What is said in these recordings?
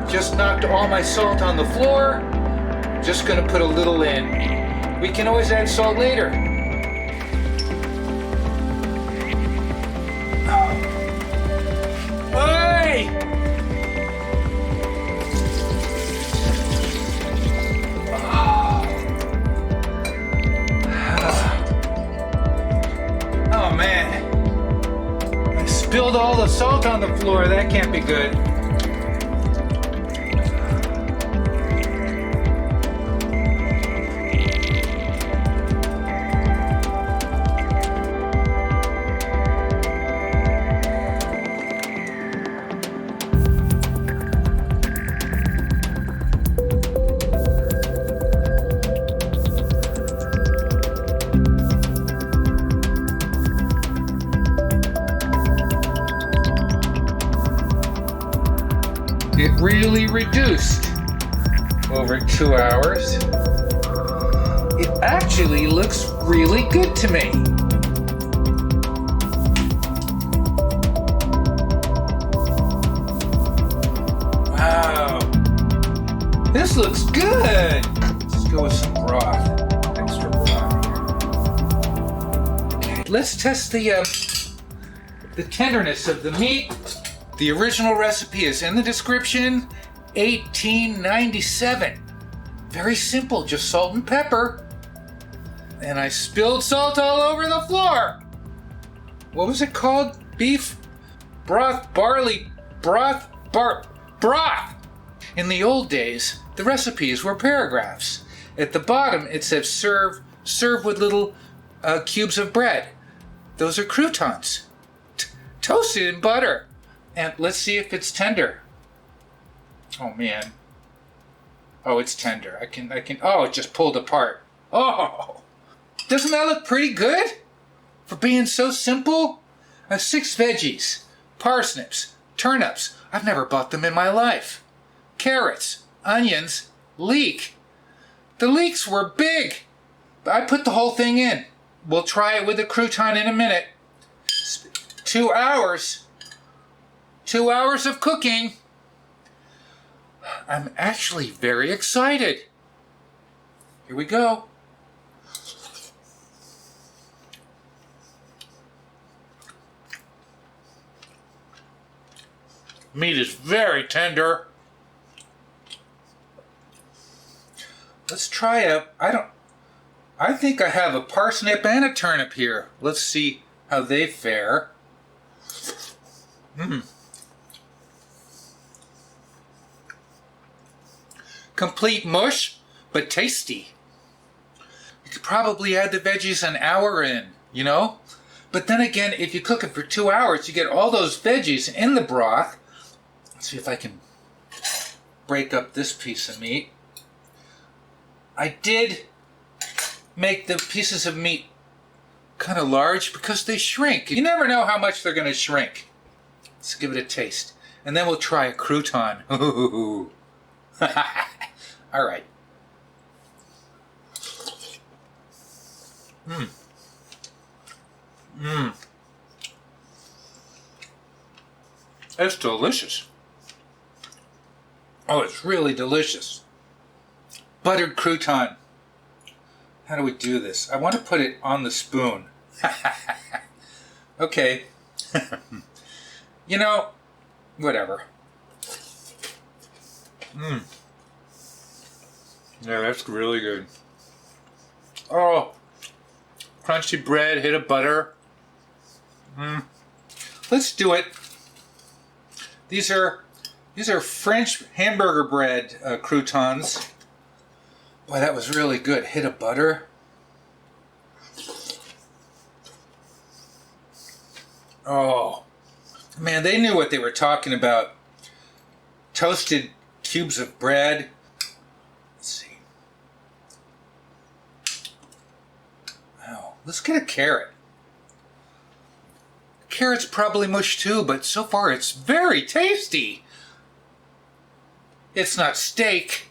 Just knocked all my salt on the floor. Just gonna put a little in. We can always add salt later. Hey! Oh man. I spilled all the salt on the floor. That can't be good. It really reduced over 2 hours. It actually looks really good to me. Wow. This looks good. Let's go with some broth. Extra broth here. Okay, let's test the tenderness of the meat. The original recipe is in the description, 1897. Very simple, just salt and pepper. And I spilled salt all over the floor. What was it called? Beef? Broth, barley, broth, broth. In the old days, the recipes were paragraphs. At the bottom, it said serve with little cubes of bread. Those are croutons. Toasted in butter. And let's see if it's tender. Oh man. Oh, it's tender. I can, oh, it just pulled apart. Oh, doesn't that look pretty good? For being so simple? 6 veggies, parsnips, turnips. I've never bought them in my life. Carrots, onions, leek. The leeks were big. I put the whole thing in. We'll try it with a crouton in a minute. 2 hours. 2 hours of cooking. I'm actually very excited. Here we go. Meat is very tender. Let's try I think I have a parsnip and a turnip here. Let's see how they fare. Complete mush, but tasty. You could probably add the veggies an hour in, you know? But then again, if you cook it for 2 hours, you get all those veggies in the broth. Let's see if I can break up this piece of meat. I did make the pieces of meat kind of large because they shrink. You never know how much they're going to shrink. Let's give it a taste. And then we'll try a crouton. Ooh. All right. It's delicious. Oh, it's really delicious. buttered crouton. How do we do this? I want to put it on the spoon. Okay. You know, whatever. Yeah, that's really good. Oh, crunchy bread, hit of butter. Let's do it. These are French hamburger bread croutons. Boy, that was really good. Hit of butter. Oh, man, they knew what they were talking about. Toasted cubes of bread. Let's see. Wow, let's get a carrot. Carrot's probably mushed too, but so far it's very tasty. It's not steak.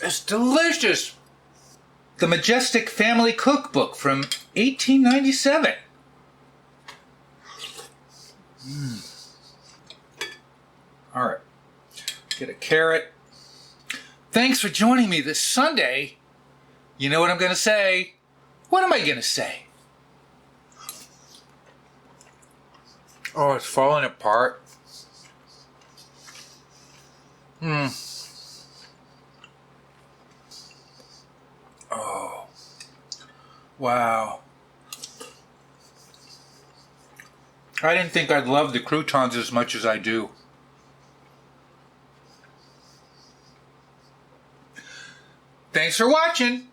It's delicious. The Majestic Family Cookbook from 1897. All right. Get a carrot. Thanks for joining me this Sunday. You know what I'm going to say? What am I going to say? Oh, it's falling apart. Oh. Wow. I didn't think I'd love the croutons as much as I do. Thanks for watching.